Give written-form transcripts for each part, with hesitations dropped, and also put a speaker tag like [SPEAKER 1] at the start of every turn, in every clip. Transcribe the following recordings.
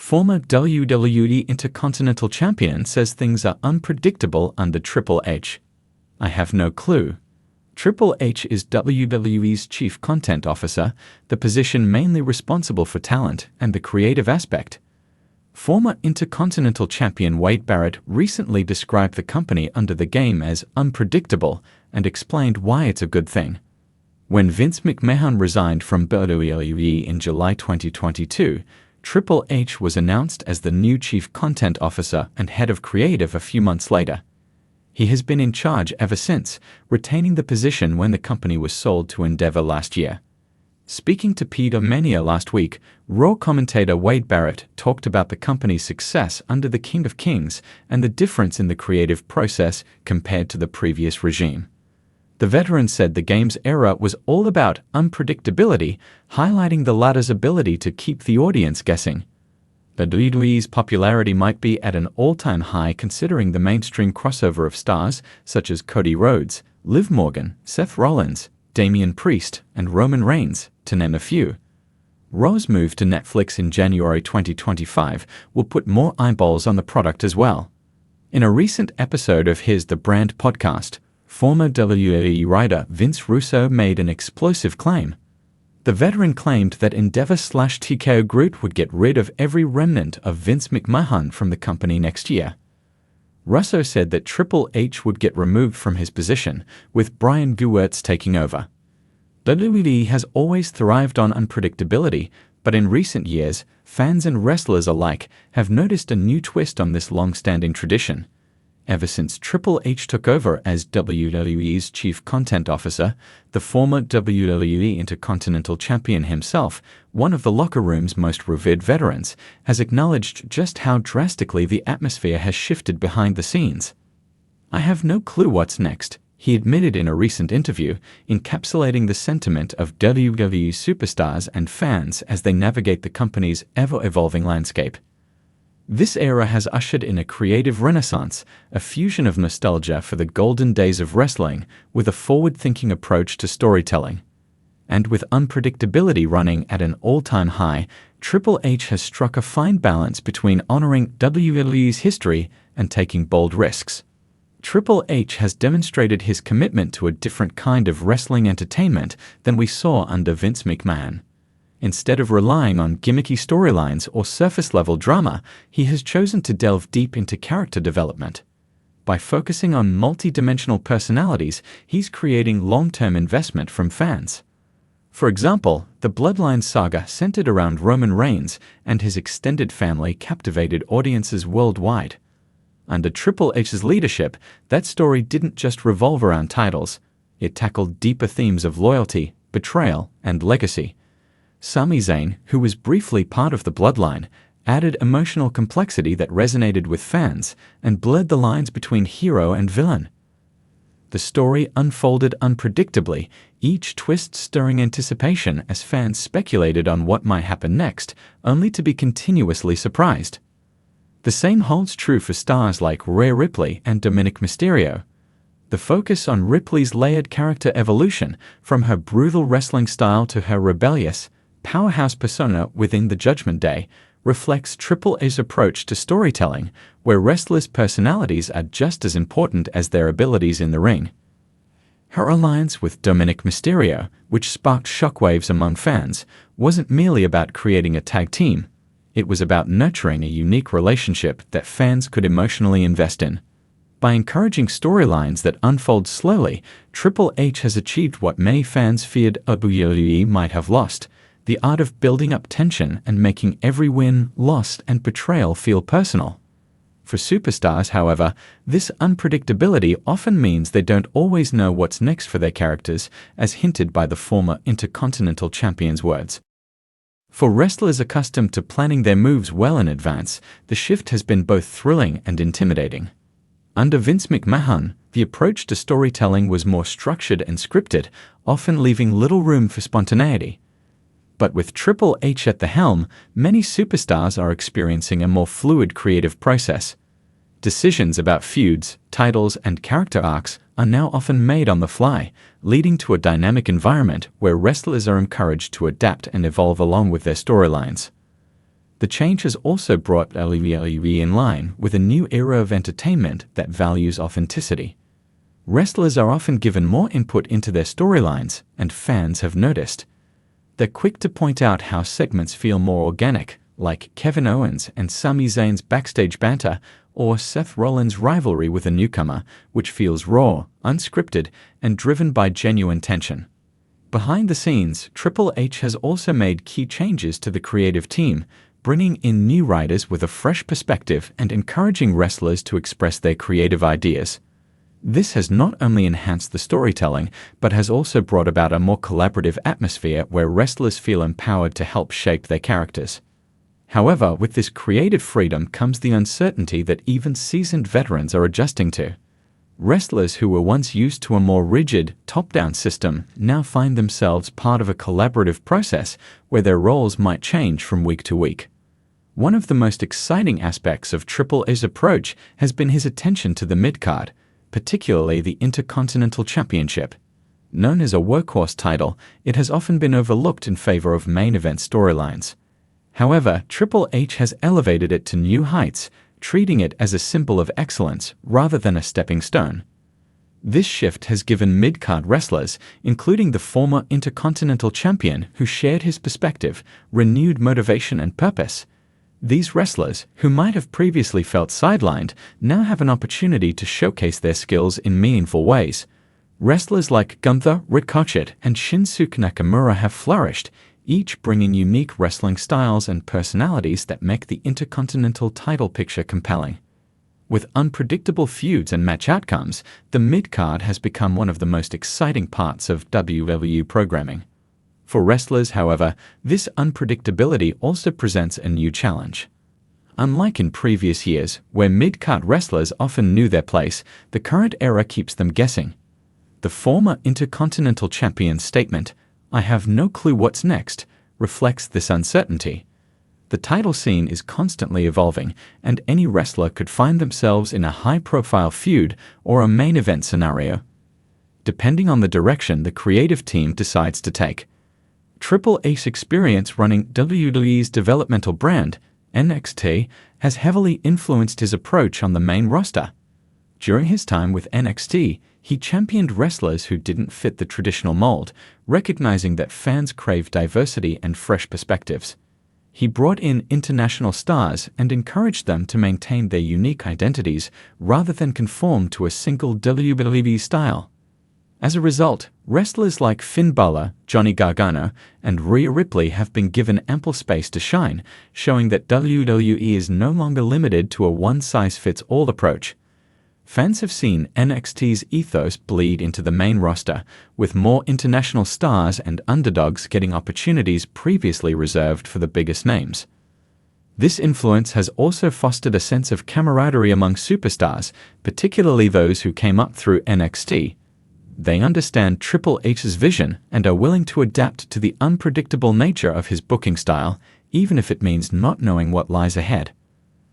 [SPEAKER 1] Former WWE Intercontinental Champion says things are unpredictable under Triple H. I have no clue. Triple H is WWE's Chief Content Officer, the position mainly responsible for talent and the creative aspect. Former Intercontinental Champion Wade Barrett recently described the company under the game as unpredictable and explained why it's a good thing. When Vince McMahon resigned from WWE in July 2022, Triple H was announced as the new Chief Content Officer and Head of Creative a few months later. He has been in charge ever since, retaining the position when the company was sold to Endeavor last year. Speaking to Peter Mania last week, Raw commentator Wade Barrett talked about the company's success under the King of Kings and the difference in the creative process compared to the previous regime. The veteran said the game's era was all about unpredictability, highlighting the latter's ability to keep the audience guessing. WWE's popularity might be at an all-time high considering the mainstream crossover of stars such as Cody Rhodes, Liv Morgan, Seth Rollins, Damian Priest, and Roman Reigns, to name a few. Raw's move to Netflix in January 2025 will put more eyeballs on the product as well. In a recent episode of his The Brand podcast, former WWE writer Vince Russo made an explosive claim. The veteran claimed that Endeavor/TKO Group would get rid of every remnant of Vince McMahon from the company next year. Russo said that Triple H would get removed from his position, with Brian Gewirtz taking over. WWE has always thrived on unpredictability, but in recent years, fans and wrestlers alike have noticed a new twist on this long-standing tradition. Ever since Triple H took over as WWE's Chief Content Officer, the former WWE Intercontinental Champion himself, one of the locker room's most revered veterans, has acknowledged just how drastically the atmosphere has shifted behind the scenes. "I have no clue what's next," he admitted in a recent interview, encapsulating the sentiment of WWE superstars and fans as they navigate the company's ever-evolving landscape. This era has ushered in a creative renaissance, a fusion of nostalgia for the golden days of wrestling with a forward-thinking approach to storytelling. And with unpredictability running at an all-time high, Triple H has struck a fine balance between honoring WWE's history and taking bold risks. Triple H has demonstrated his commitment to a different kind of wrestling entertainment than we saw under Vince McMahon. Instead of relying on gimmicky storylines or surface-level drama, he has chosen to delve deep into character development. By focusing on multi-dimensional personalities, he's creating long-term investment from fans. For example, the Bloodline saga centered around Roman Reigns and his extended family captivated audiences worldwide. Under Triple H's leadership, that story didn't just revolve around titles. It tackled deeper themes of loyalty, betrayal, and legacy. Sami Zayn, who was briefly part of the Bloodline, added emotional complexity that resonated with fans and blurred the lines between hero and villain. The story unfolded unpredictably, each twist stirring anticipation as fans speculated on what might happen next, only to be continuously surprised. The same holds true for stars like Rhea Ripley and Dominic Mysterio. The focus on Ripley's layered character evolution, from her brutal wrestling style to her rebellious, powerhouse persona within the Judgment Day, reflects Triple H's approach to storytelling, where wrestlers' personalities are just as important as their abilities in the ring. Her alliance with Dominic Mysterio, which sparked shockwaves among fans, wasn't merely about creating a tag team. It was about nurturing a unique relationship that fans could emotionally invest in. By encouraging storylines that unfold slowly, Triple H has achieved what many fans feared WWE might have lost: the art of building up tension and making every win, loss, and betrayal feel personal. For superstars, however, this unpredictability often means they don't always know what's next for their characters, as hinted by the former Intercontinental Champion's words. For wrestlers accustomed to planning their moves well in advance, the shift has been both thrilling and intimidating. Under Vince McMahon, the approach to storytelling was more structured and scripted, often leaving little room for spontaneity. But with Triple H at the helm, many superstars are experiencing a more fluid creative process. Decisions about feuds, titles, and character arcs are now often made on the fly, leading to a dynamic environment where wrestlers are encouraged to adapt and evolve along with their storylines. The change has also brought WWE in line with a new era of entertainment that values authenticity. Wrestlers are often given more input into their storylines, and fans have noticed. They're quick to point out how segments feel more organic, like Kevin Owens and Sami Zayn's backstage banter, or Seth Rollins' rivalry with a newcomer, which feels raw, unscripted, and driven by genuine tension. Behind the scenes, Triple H has also made key changes to the creative team, bringing in new writers with a fresh perspective and encouraging wrestlers to express their creative ideas. This has not only enhanced the storytelling, but has also brought about a more collaborative atmosphere where wrestlers feel empowered to help shape their characters. However, with this creative freedom comes the uncertainty that even seasoned veterans are adjusting to. Wrestlers who were once used to a more rigid, top-down system now find themselves part of a collaborative process where their roles might change from week to week. One of the most exciting aspects of Triple H's approach has been his attention to the mid-card, particularly the Intercontinental Championship. Known as a workhorse title, it has often been overlooked in favor of main event storylines. However, Triple H has elevated it to new heights, treating it as a symbol of excellence rather than a stepping stone. This shift has given mid-card wrestlers, including the former Intercontinental Champion who shared his perspective, renewed motivation and purpose. These wrestlers, who might have previously felt sidelined, now have an opportunity to showcase their skills in meaningful ways. Wrestlers like Gunther, Ricochet, and Shinsuke Nakamura have flourished, each bringing unique wrestling styles and personalities that make the Intercontinental title picture compelling. With unpredictable feuds and match outcomes, the mid-card has become one of the most exciting parts of WWE programming. For wrestlers, however, this unpredictability also presents a new challenge. Unlike in previous years, where mid-card wrestlers often knew their place, the current era keeps them guessing. The former Intercontinental Champion's statement, "I have no clue what's next," reflects this uncertainty. The title scene is constantly evolving, and any wrestler could find themselves in a high-profile feud or a main event scenario, depending on the direction the creative team decides to take. Triple H's experience running WWE's developmental brand, NXT, has heavily influenced his approach on the main roster. During his time with NXT, he championed wrestlers who didn't fit the traditional mold, recognizing that fans crave diversity and fresh perspectives. He brought in international stars and encouraged them to maintain their unique identities rather than conform to a single WWE style. As a result, wrestlers like Finn Balor, Johnny Gargano, and Rhea Ripley have been given ample space to shine, showing that WWE is no longer limited to a one-size-fits-all approach. Fans have seen NXT's ethos bleed into the main roster, with more international stars and underdogs getting opportunities previously reserved for the biggest names. This influence has also fostered a sense of camaraderie among superstars, particularly those who came up through NXT. They understand Triple H's vision and are willing to adapt to the unpredictable nature of his booking style, even if it means not knowing what lies ahead.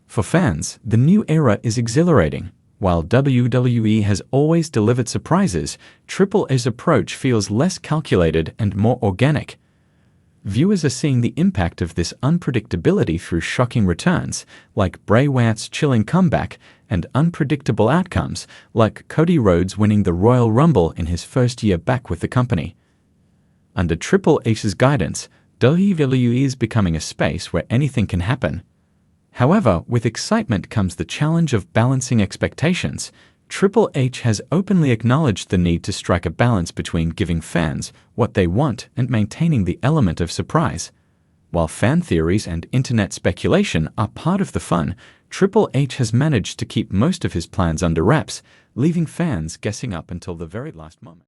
[SPEAKER 1] For fans, the new era is exhilarating. While WWE has always delivered surprises, Triple H's approach feels less calculated and more organic. Viewers are seeing the impact of this unpredictability through shocking returns, like Bray Wyatt's chilling comeback, and unpredictable outcomes, like Cody Rhodes winning the Royal Rumble in his first year back with the company. Under Triple H's guidance, WWE is becoming a space where anything can happen. However, with excitement comes the challenge of balancing expectations. Triple H has openly acknowledged the need to strike a balance between giving fans what they want and maintaining the element of surprise. While fan theories and internet speculation are part of the fun, Triple H has managed to keep most of his plans under wraps, leaving fans guessing up until the very last moment.